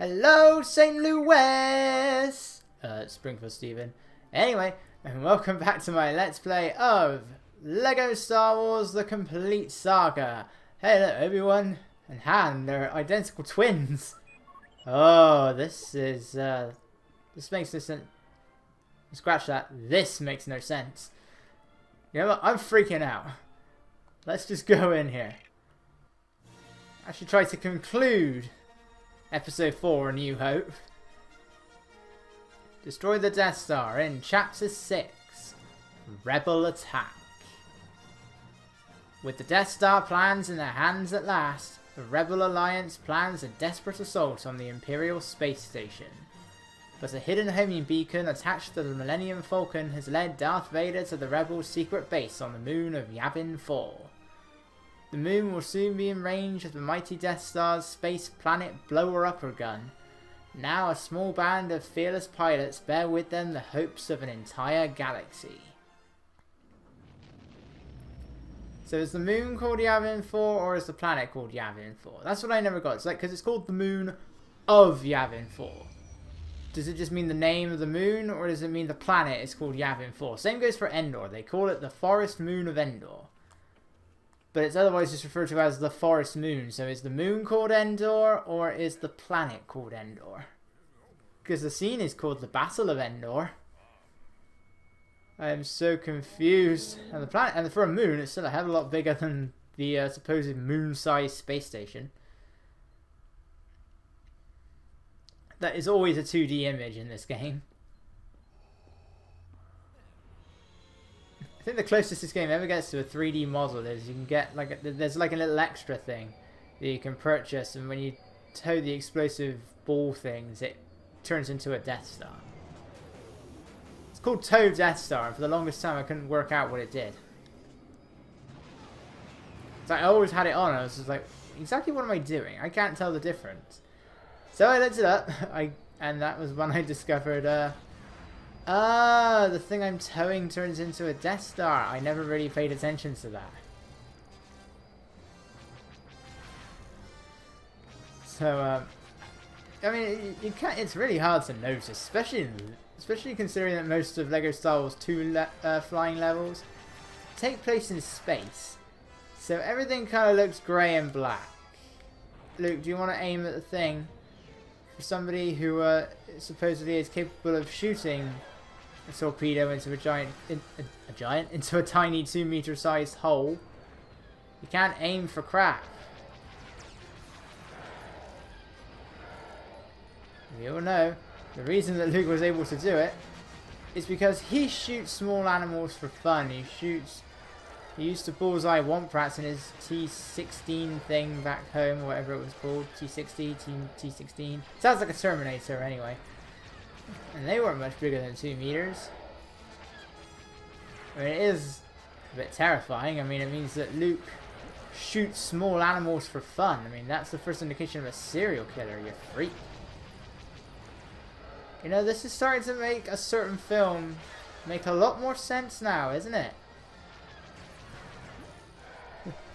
Hello, St. Louis! Springfield Stephen. Anyway, and welcome back to my Let's Play of LEGO Star Wars The Complete Saga. Hello, everyone. And Han, they're identical twins. Oh, this is, this makes no sense. Scratch that. This makes no sense. You know what? I'm freaking out. Let's just go in here. I should try to conclude Episode 4, A New Hope. Destroy the Death Star in Chapter 6, Rebel Attack. With the Death Star plans in their hands at last, the Rebel Alliance plans a desperate assault on the Imperial Space Station. But a hidden homing beacon attached to the Millennium Falcon has led Darth Vader to the Rebels' secret base on the moon of Yavin 4. The moon will soon be in range of the mighty Death Star's space planet blower-upper gun. Now a small band of fearless pilots bear with them the hopes of an entire galaxy. So is the moon called Yavin 4 or is the planet called Yavin 4? That's what I never got. It's like, because it's called the moon of Yavin 4. Does it just mean the name of the moon, or does it mean the planet is called Yavin 4? Same goes for Endor. They call it the forest moon of Endor. But it's otherwise just referred to as the forest moon. So is the moon called Endor, or is the planet called Endor? Because the scene is called the Battle of Endor. I am so confused. And the planet, and for a moon, it's still a hell of a lot bigger than the supposed moon-sized space station. That is always a 2D image in this game. I think the closest this game ever gets to a 3D model is you can get like there's like a little extra thing that you can purchase, and when you tow the explosive ball things, it turns into a Death Star. It's called Tow Death Star, and for the longest time I couldn't work out what it did. It's like I always had it on, I was just like, exactly what am I doing? I can't tell the difference. So I looked it up, and that was when I discovered, the thing I'm towing turns into a Death Star. I never really paid attention to that. So, I mean, you can't, it's really hard to notice, especially considering that most of LEGO Star Wars 2 flying levels take place in space. So everything kind of looks grey and black. Luke, do you want to aim at the thing? For somebody who supposedly is capable of shooting a torpedo into into a tiny 2-meter sized hole, you can't aim for crap. We all know the reason that Luke was able to do it is because he shoots small animals for fun. He used to bullseye Womp Rats in his T-16 thing back home, or whatever it was called. T-60, T-16. Sounds like a Terminator anyway. And they weren't much bigger than 2 meters. I mean, it is a bit terrifying. I mean, it means that Luke shoots small animals for fun. I mean, that's the first indication of a serial killer, you freak. You know, this is starting to make a certain film make a lot more sense now, isn't it?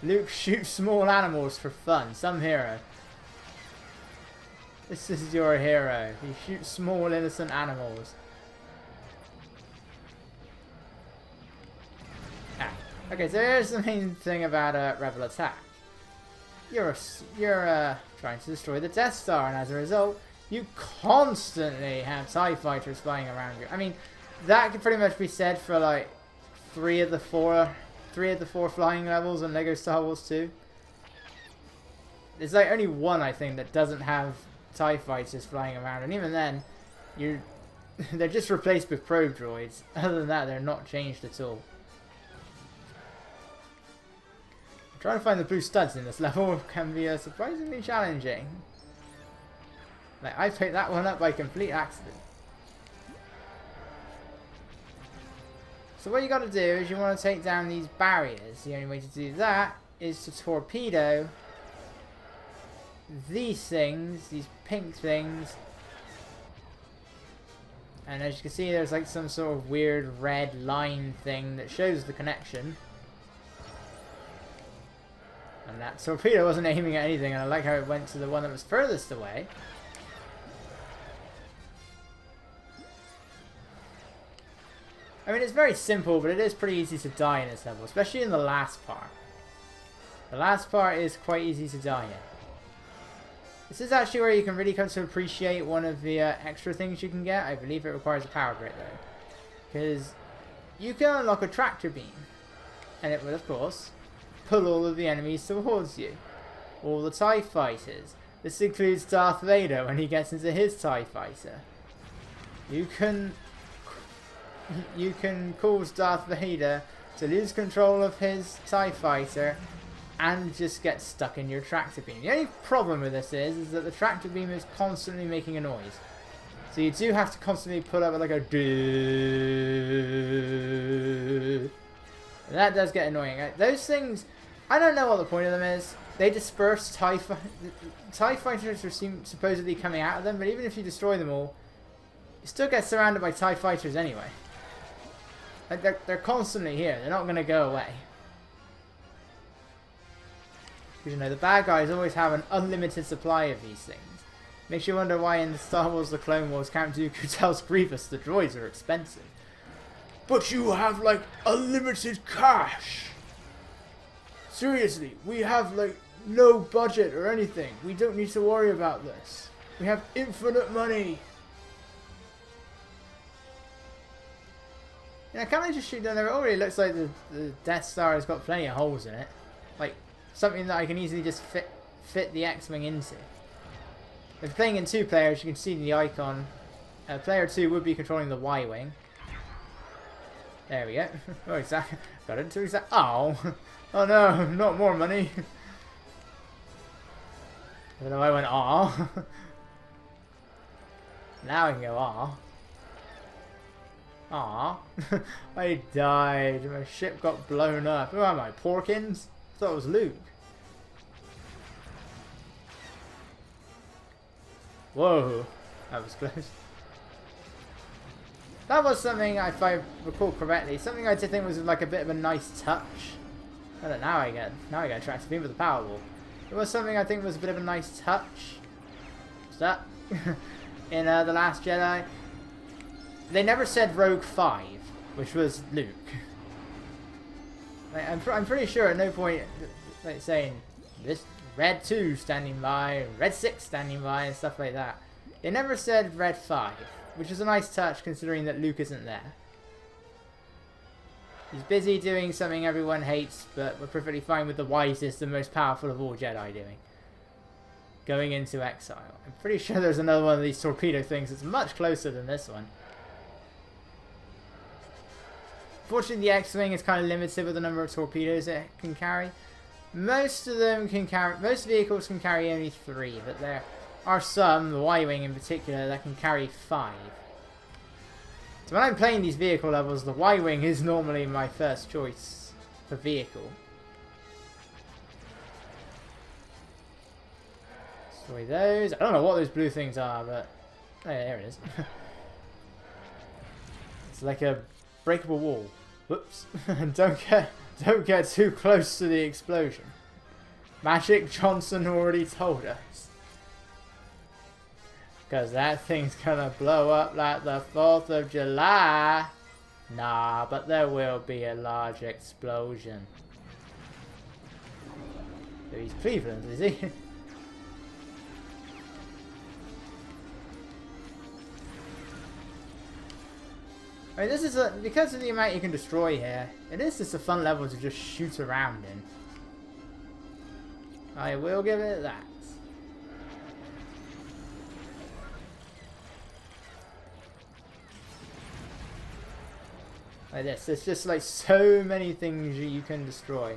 Luke shoots small animals for fun. Some hero. This is your hero. He shoots small innocent animals. Ah. Okay, so here's the main thing about Rebel Attack. You're trying to destroy the Death Star, and as a result, you constantly have TIE fighters flying around you. I mean, that could pretty much be said for like 3 of the 4 flying levels in LEGO Star Wars 2. There's like only one, I think, that doesn't have TIE fighters flying around, and even then, they're just replaced with probe droids. Other than that, they're not changed at all. Trying to find the blue studs in this level can be surprisingly challenging. Like, I picked that one up by complete accident. So what you got to do is you want to take down these barriers. The only way to do that is to torpedo these things, these pink things. And as you can see, there's like some sort of weird red line thing that shows the connection. And that torpedo wasn't aiming at anything, and I like how it went to the one that was furthest away. I mean, it's very simple, but it is pretty easy to die in this level, especially in the last part. The last part is quite easy to die in. This is actually where you can really come to appreciate one of the extra things you can get. I believe it requires a power grid though. Because you can unlock a tractor beam. And it will, of course, pull all of the enemies towards you. All the TIE fighters. This includes Darth Vader when he gets into his TIE fighter. You can cause Darth Vader to lose control of his TIE fighter and just get stuck in your tractor beam. The only problem with this is that the tractor beam is constantly making a noise. So you do have to constantly put up like a and that does get annoying. Those things, I don't know what the point of them is. They disperse TIE fighters are supposedly coming out of them, but even if you destroy them all, you still get surrounded by TIE fighters anyway. Like they're constantly here. They're not going to go away. Because, you know, the bad guys always have an unlimited supply of these things. Makes you wonder why in Star Wars The Clone Wars, Count Dooku tells Grievous the droids are expensive. But you have, like, unlimited cash! Seriously, we have, like, no budget or anything. We don't need to worry about this. We have infinite money. Yeah, can't I just shoot down there? It already looks like the Death Star has got plenty of holes in it. Like, something that I can easily just fit the X-Wing into. If playing in 2 players, you can see the icon. Player 2 would be controlling the Y-Wing. There we go. Oh, exactly. Got it to exact. Oh! Oh no, not more money. I don't know why I went aw. Now I can go aw. Aw. I died. My ship got blown up. Who am I? Porkins? I thought it was Luke. Whoa. That was close. That was something, if I recall correctly, something I did think was like a bit of a nice touch. I don't know, now I get a tractor beam with the power wall. It was something I think was a bit of a nice touch. What's that? In The Last Jedi. They never said Rogue 5, which was Luke. Like, I'm pretty sure at no point, like saying, this Red 2 standing by, Red 6 standing by, and stuff like that. They never said Red 5, which is a nice touch considering that Luke isn't there. He's busy doing something everyone hates, but we're perfectly fine with the wisest and most powerful of all Jedi doing. Going into exile. I'm pretty sure there's another one of these torpedo things that's much closer than this one. Fortunately, the X-Wing is kind of limited with the number of torpedoes it can carry. Most vehicles can carry only 3, but there are some, the Y-Wing in particular, that can carry 5. So when I'm playing these vehicle levels, the Y-Wing is normally my first choice for vehicle. Destroy those. I don't know what those blue things are, but oh, yeah, there it is. It's like a breakable wall. Whoops! don't get too close to the explosion. Magic Johnson already told us. Because that thing's gonna blow up like the 4th of July. Nah, but there will be a large explosion. So he's Cleveland, is he? I mean, this is because of the amount you can destroy here, it is just a fun level to just shoot around in. I will give it that. Like this, there's just like so many things you can destroy.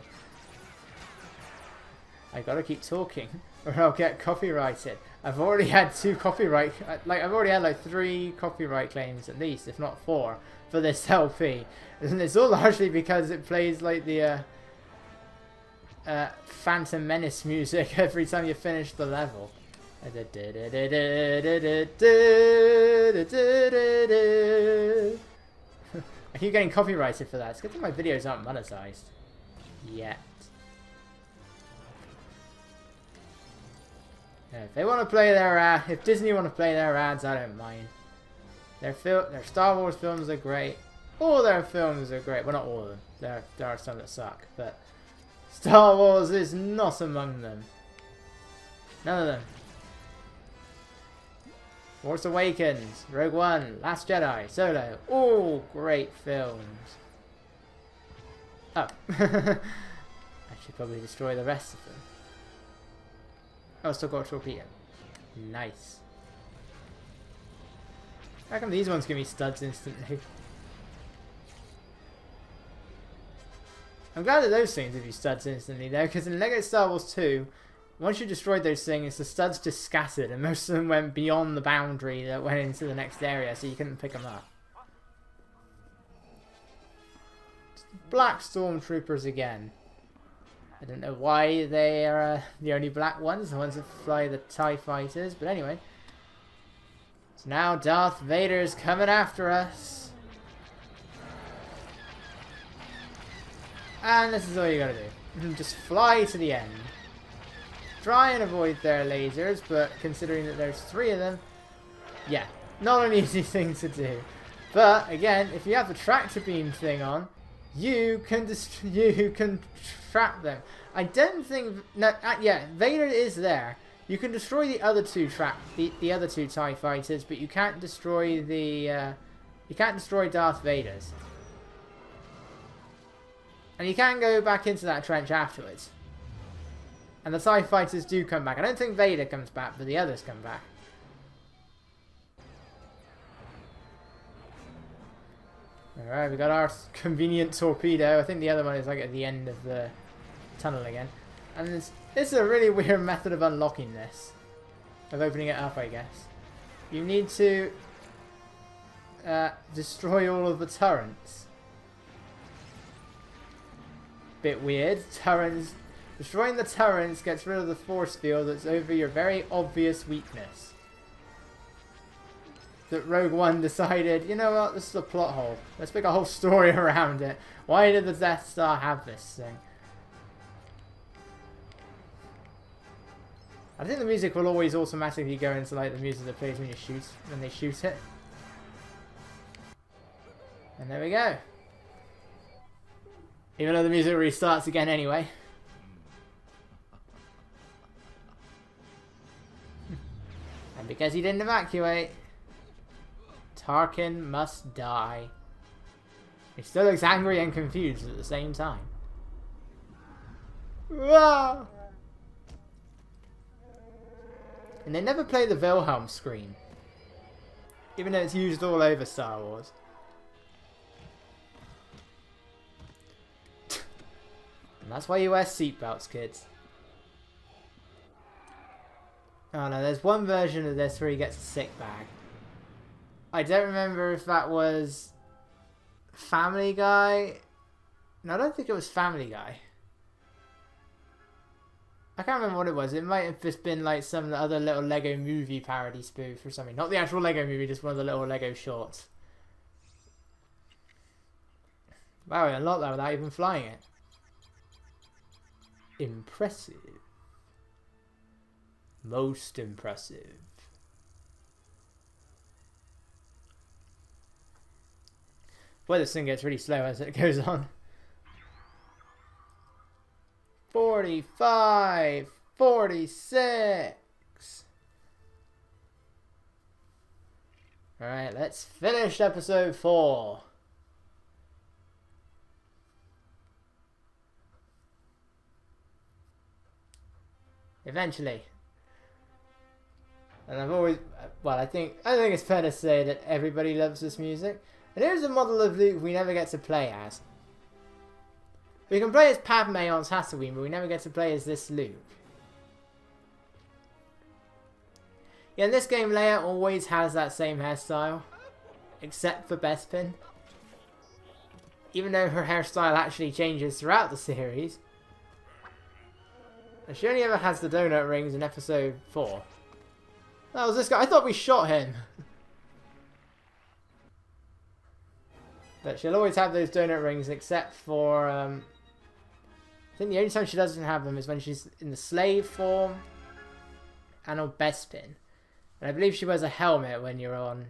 I gotta keep talking or I'll get copyrighted. I've already had 2 copyright, I've already had like 3 copyright claims at least, if not 4, for this LP. And it's all largely because it plays like the Phantom Menace music every time you finish the level. I keep getting copyrighted for that. It's good that my videos aren't monetized yet. Yeah, if they want to play their if Disney want to play their ads, I don't mind. Their Star Wars films are great. All their films are great. Well, not all of them. There are some that suck, but Star Wars is not among them. None of them. Force Awakens, Rogue One, Last Jedi, Solo. All great films. Oh. I should probably destroy the rest of them. Oh, still got a torpedo. Nice. How come these ones give me studs instantly? I'm glad that those things give you studs instantly though, because in LEGO Star Wars 2, once you destroyed those things, the studs just scattered and most of them went beyond the boundary that went into the next area, so you couldn't pick them up. Black Stormtroopers again. I don't know why they are the only black ones, the ones that fly the TIE fighters, but anyway. So now Darth Vader's coming after us. And this is all you gotta do. Just fly to the end. Try and avoid their lasers, but considering that there's 3 of them, yeah, not an easy thing to do. But again, if you have the tractor beam thing on, you can trap them. I don't think yeah, Vader is there. You can destroy the other two the other two TIE fighters, but you can't destroy the you can't destroy Darth Vader's. And you can go back into that trench afterwards. And the TIE fighters do come back. I don't think Vader comes back, but the others come back. Alright, we got our convenient torpedo. I think the other one is like at the end of the tunnel again. And this is a really weird method of unlocking this. Of opening it up, I guess. You need to destroy all of the turrets. Bit weird. Turrets. Destroying the turrets gets rid of the force field that's over your very obvious weakness. That Rogue One decided, you know what, this is a plot hole. Let's make a whole story around it. Why did the Death Star have this thing? I think the music will always automatically go into like the music that plays when they shoot it. And there we go. Even though the music restarts again anyway. And because he didn't evacuate, Tarkin must die. He still looks angry and confused at the same time. Ah! And they never play the Wilhelm scream. Even though it's used all over Star Wars. And that's why you wear seatbelts, kids. Oh no, there's one version of this where he gets a sick bag. I don't remember if that was Family Guy. No, I don't think it was Family Guy. I can't remember what it was. It might have just been like some other little Lego movie parody spoof or something. Not the actual Lego movie, just one of the little Lego shorts. Wow, we unlocked that without even flying it. Impressive. Most impressive. Boy, this thing gets really slow as it goes on. 45, 46. Alright, let's finish episode 4. Eventually. And I've always, well, I think it's fair to say that everybody loves this music. And here's a model of Luke we never get to play as. We can play as Padme on Tatooine, but we never get to play as this Luke. Yeah, in this game, Leia always has that same hairstyle. Except for Bespin. Even though her hairstyle actually changes throughout the series. And she only ever has the donut rings in episode 4. That was this guy. I thought we shot him. But she'll always have those donut rings except for... I think the only time she doesn't have them is when she's in the slave form and on Bespin. And I believe she wears a helmet when you're on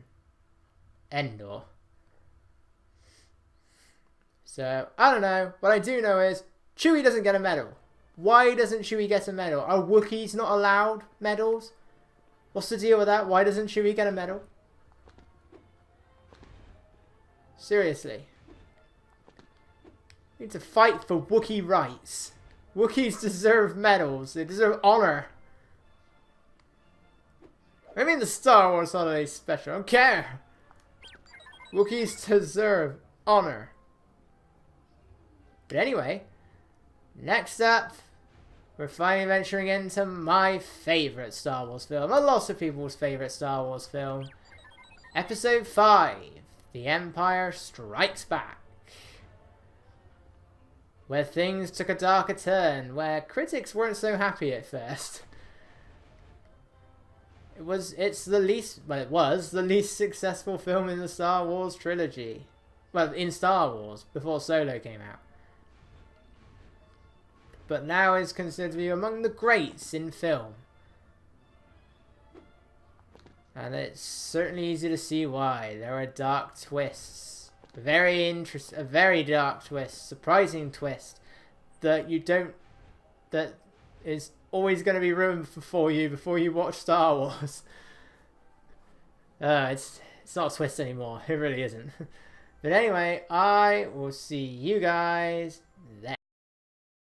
Endor. So, I don't know. What I do know is Chewie doesn't get a medal. Why doesn't Chewie get a medal? Are Wookiees not allowed medals? What's the deal with that? Why doesn't Chewie get a medal? Seriously. We need to fight for Wookiee rights. Wookiees deserve medals. They deserve honor. I mean the Star Wars Holiday Special. I don't care. Wookiees deserve honor. But anyway, next up, we're finally venturing into my favourite Star Wars film, and lots of people's favourite Star Wars film. Episode 5, The Empire Strikes Back. Where things took a darker turn, where critics weren't so happy at first. It was the least successful film in the Star Wars trilogy. Well, in Star Wars, before Solo came out. But now is considered to be among the greats in film. And it's certainly easy to see why. There are dark twists. A very dark twist, surprising twist that is always going to be ruined for you before you watch Star Wars. It's not a twist anymore. It really isn't. But anyway, I will see you guys then.